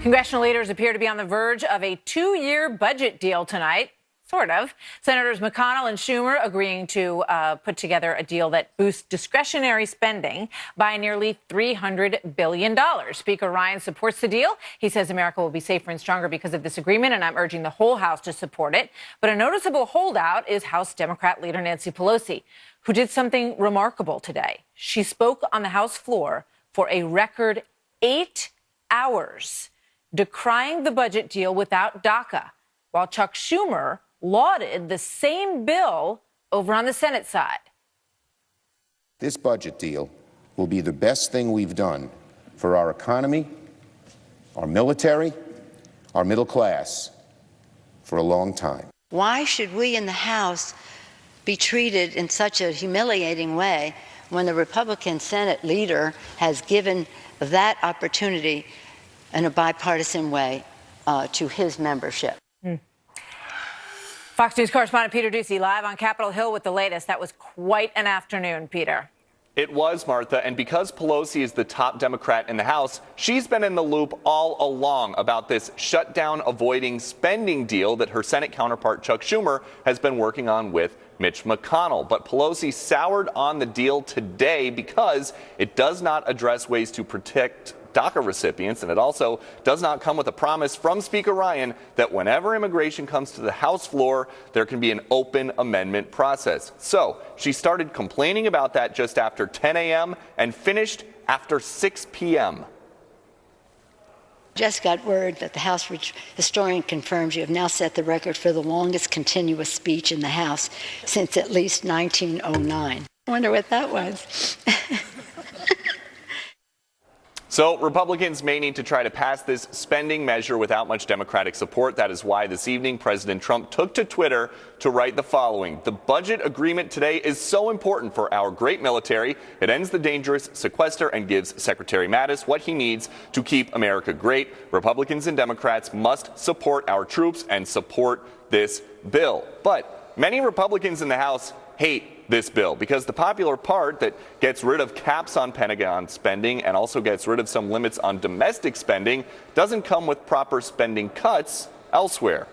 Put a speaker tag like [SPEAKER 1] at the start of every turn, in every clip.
[SPEAKER 1] Congressional leaders appear to be on the verge of a two-year budget deal tonight. Sort of. Senators McConnell and Schumer agreeing to put together a deal that boosts discretionary spending by nearly $300 billion. Speaker Ryan supports the deal. He says America will be safer and stronger because of this agreement, and I'm urging the whole House to support it. But a noticeable holdout is House Democrat leader Nancy Pelosi, who did something remarkable today. She spoke on the House floor for a record 8 hours, decrying the budget deal without DACA, while Chuck Schumer lauded the same bill over on the Senate side.
[SPEAKER 2] This budget deal will be the best thing we've done for our economy, our military, our middle class for a long time.
[SPEAKER 3] Why should we in the House be treated in such a humiliating way when the Republican Senate leader has given that opportunity in a bipartisan way to his membership?
[SPEAKER 1] Fox News correspondent Peter Doocy live on Capitol Hill with the latest. That was quite an afternoon, Peter.
[SPEAKER 4] It was, Martha, and because Pelosi is the top Democrat in the House, she's been in the loop all along about this shutdown avoiding spending deal that her Senate counterpart Chuck Schumer has been working on with Mitch McConnell. But Pelosi soured on the deal today because it does not address ways to protect DACA recipients, and it also does not come with a promise from Speaker Ryan that whenever immigration comes to the House floor, there can be an open amendment process. So she started complaining about that just after 10 a.m. and finished after 6 p.m.
[SPEAKER 3] Just got word that the House historian confirms you have now set the record for the longest continuous speech in the House since at least 1909. I wonder what that was.
[SPEAKER 4] So Republicans may need to try to pass this spending measure without much Democratic support. That is why this evening President Trump took to Twitter to write the following. The budget agreement today is so important for our great military. It ends the dangerous sequester and gives Secretary Mattis what he needs to keep America great. Republicans and Democrats must support our troops and support this bill. But many Republicans in the House hate this bill because the popular part that gets rid of caps on Pentagon spending and also gets rid of some limits on domestic spending doesn't come with proper spending cuts elsewhere.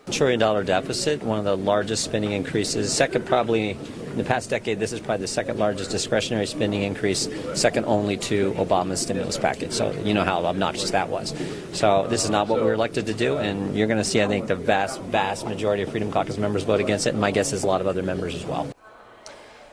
[SPEAKER 5] $1 trillion deficit, one of the largest spending increases, second probably in the past decade, this is probably the second largest discretionary spending increase, second only to Obama's stimulus package. So you know how obnoxious that was. So this is not what we were elected to do, and you're going to see, I think, the vast majority of Freedom Caucus members vote against it, and my guess is a lot of other members as well.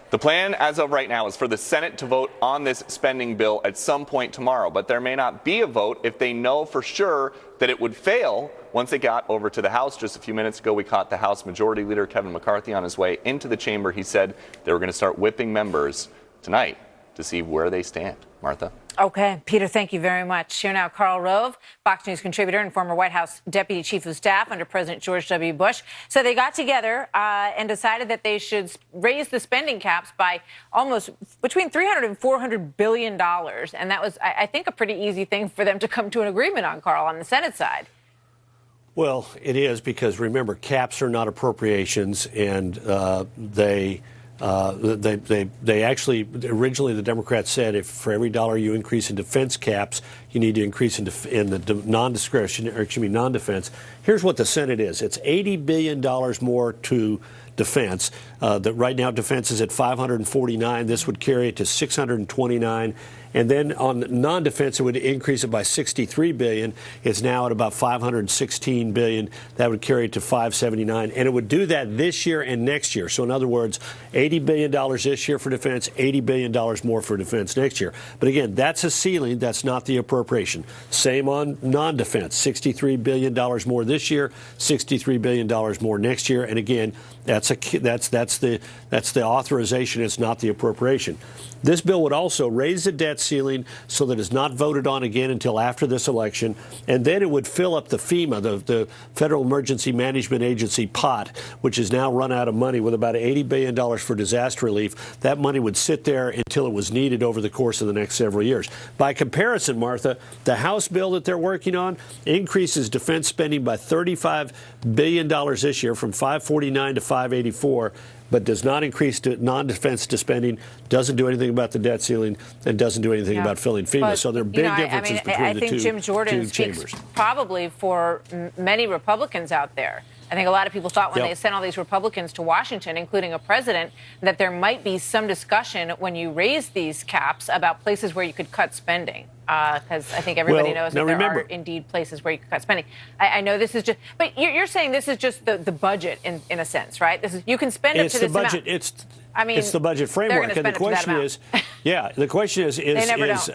[SPEAKER 4] The plan as of right now is for the Senate to vote on this spending bill at some point tomorrow, but there may not be a vote if they know for sure that it would fail once it got over to the House. Just a few minutes ago, we caught the House Majority Leader Kevin McCarthy on his way into the chamber. He said they were going to start whipping members tonight to see where they stand. Martha?
[SPEAKER 1] Okay, Peter, thank you very much. Here now, Karl Rove, Fox News contributor and former White House Deputy Chief of Staff under President George W. Bush. So they got together and decided that they should raise the spending caps by almost between $300 and $400 billion. And that was, I think, a pretty easy thing for them to come to an agreement on, Karl, on the Senate side.
[SPEAKER 6] Well, it is because, remember, caps are not appropriations, and they actually, originally the Democrats said if for every dollar you increase in defense caps, you need to increase in the non-defense. Here's what the Senate is. It's $80 billion more to defense. That right now defense is at $549. This would carry it to $629. And then on non-defense, it would increase it by $63 billion. It's now at about $516 billion. That would carry it to $579. And it would do that this year and next year. So in other words, $80 billion this year for defense, $80 billion more for defense next year. But again, that's a ceiling. That's not the appropriation. Same on non-defense, $63 billion more this year, $63 billion more next year. And again, that's the authorization. It's not the appropriation. This bill would also raise the debt ceiling so that it's not voted on again until after this election, and then it would fill up the FEMA, the Federal Emergency Management Agency pot, which has now run out of money with about $80 billion for disaster relief. That money would sit there until it was needed over the course of the next several years. By comparison, Martha, the House bill that they're working on increases defense spending by $35 billion this year from $549 to $584. but does not increase non-defense spending, doesn't do anything about the debt ceiling, and doesn't do anything about filling FEMA.
[SPEAKER 1] But,
[SPEAKER 6] so there are big differences between the two chambers.
[SPEAKER 1] I think Jim Jordan speaks probably for many Republicans out there. I think a lot of people thought when they sent all these Republicans to Washington, including a president, that there might be some discussion when you raise these caps about places where you could cut spending. Because I think everybody knows that there are indeed places where you could cut spending. I know this is just, but you're saying this is just the budget in a sense, right? This is, you can spend it to this amount.
[SPEAKER 6] It's the budget framework, and the question is, the question is,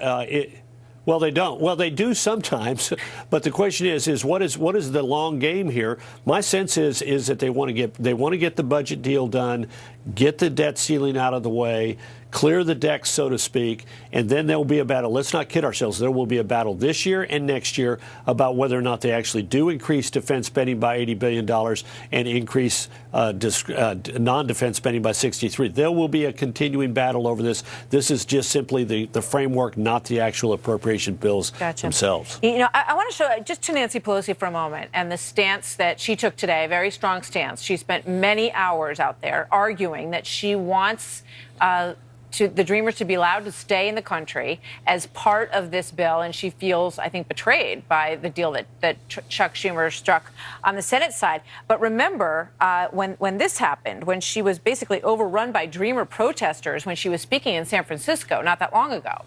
[SPEAKER 6] well, they don't. Well, they do sometimes, but the question is what is the long game here? My sense is that they want to get the budget deal done, get the debt ceiling out of the way, clear the decks, so to speak, and then there will be a battle. Let's not kid ourselves. There will be a battle this year and next year about whether or not they actually do increase defense spending by $80 billion and increase non-defense spending by 63. There will be a continuing battle over this. This is just simply the framework, not the actual appropriation bills themselves.
[SPEAKER 1] You know, I want to show just to Nancy Pelosi for a moment and the stance that she took today, a very strong stance. She spent many hours out there arguing that she wants the Dreamers to be allowed to stay in the country as part of this bill, and she feels, I think, betrayed by the deal that Chuck Schumer struck on the Senate side. But remember, when this happened, when she was basically overrun by Dreamer protesters when she was speaking in San Francisco not that long ago.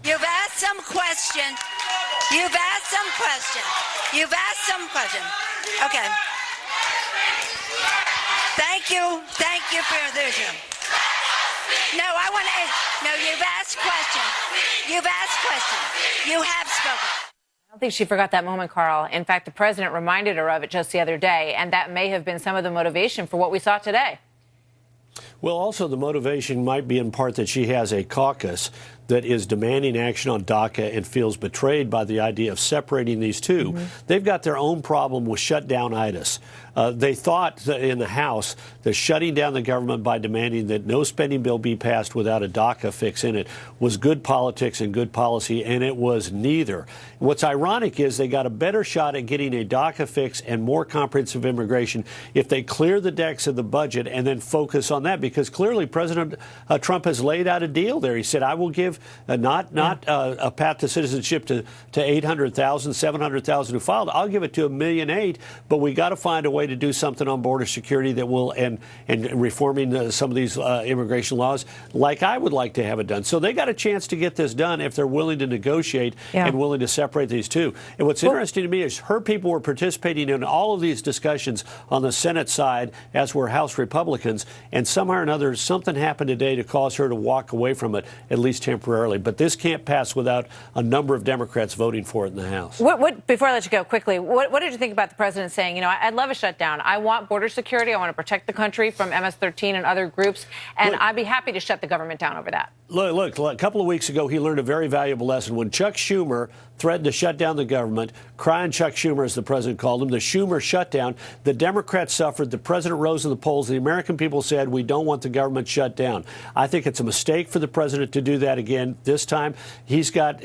[SPEAKER 3] You've asked some question. You've asked some question. You've asked some question. Okay. Thank you. Thank you for this. No, I want to. No, you've asked questions. You've asked questions. You have spoken.
[SPEAKER 1] I don't think she forgot that moment, Carl. In fact, the president reminded her of it just the other day, and that may have been some of the motivation for what we saw today.
[SPEAKER 6] Well, also the motivation might be in part that she has a caucus that is demanding action on DACA and feels betrayed by the idea of separating these two. They've got their own problem with shutdown-itis. They thought that in the House that shutting down the government by demanding that no spending bill be passed without a DACA fix in it was good politics and good policy, and it was neither. What's ironic is they got a better shot at getting a DACA fix and more comprehensive immigration if they clear the decks of the budget and then focus on that, because clearly President Trump has laid out a deal there. He said, I will give not a path to citizenship to 800,000, 700,000 who filed. I'll give it to 1.8 million, but we got to find a way to do something on border security that will and reforming some of these immigration laws like I would like to have it done. So they got a chance to get this done if they're willing to negotiate and willing to separate these two. And what's interesting to me is her people were participating in all of these discussions on the Senate side, as were House Republicans, and somehow or another something happened today to cause her to walk away from it, at least temporarily. But this can't pass without a number of Democrats voting for it in the House.
[SPEAKER 1] Before I let you go quickly, what did you think about the president saying, you know, I'd love a shutdown. I want border security. I want to protect the country from MS-13 and other groups, and I'd be happy to shut the government down over that.
[SPEAKER 6] Look, a couple of weeks ago, he learned a very valuable lesson. When Chuck Schumer threatened to shut down the government, crying Chuck Schumer, as the president called him, the Schumer shutdown, the Democrats suffered. The president rose in the polls. The American people said, we don't want the government shut down. I think it's a mistake for the president to do that again. This time, he's on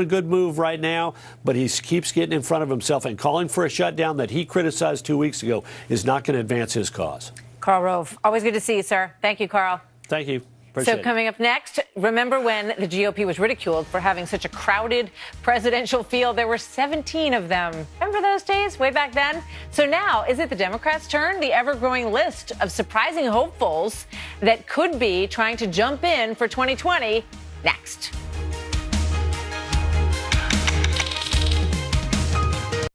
[SPEAKER 6] a good move right now, but he keeps getting in front of himself, and calling for a shutdown that he criticized 2 weeks ago is not going to advance his cause.
[SPEAKER 1] Karl Rove, always good to see you, sir. Thank you, Karl.
[SPEAKER 6] Thank you. Appreciate
[SPEAKER 1] So coming up next, remember when the GOP was ridiculed for having such a crowded presidential field? There were 17 of them. Remember those days way back then? So now, is it the Democrats' turn? The ever-growing list of surprising hopefuls that could be trying to jump in for 2020 next.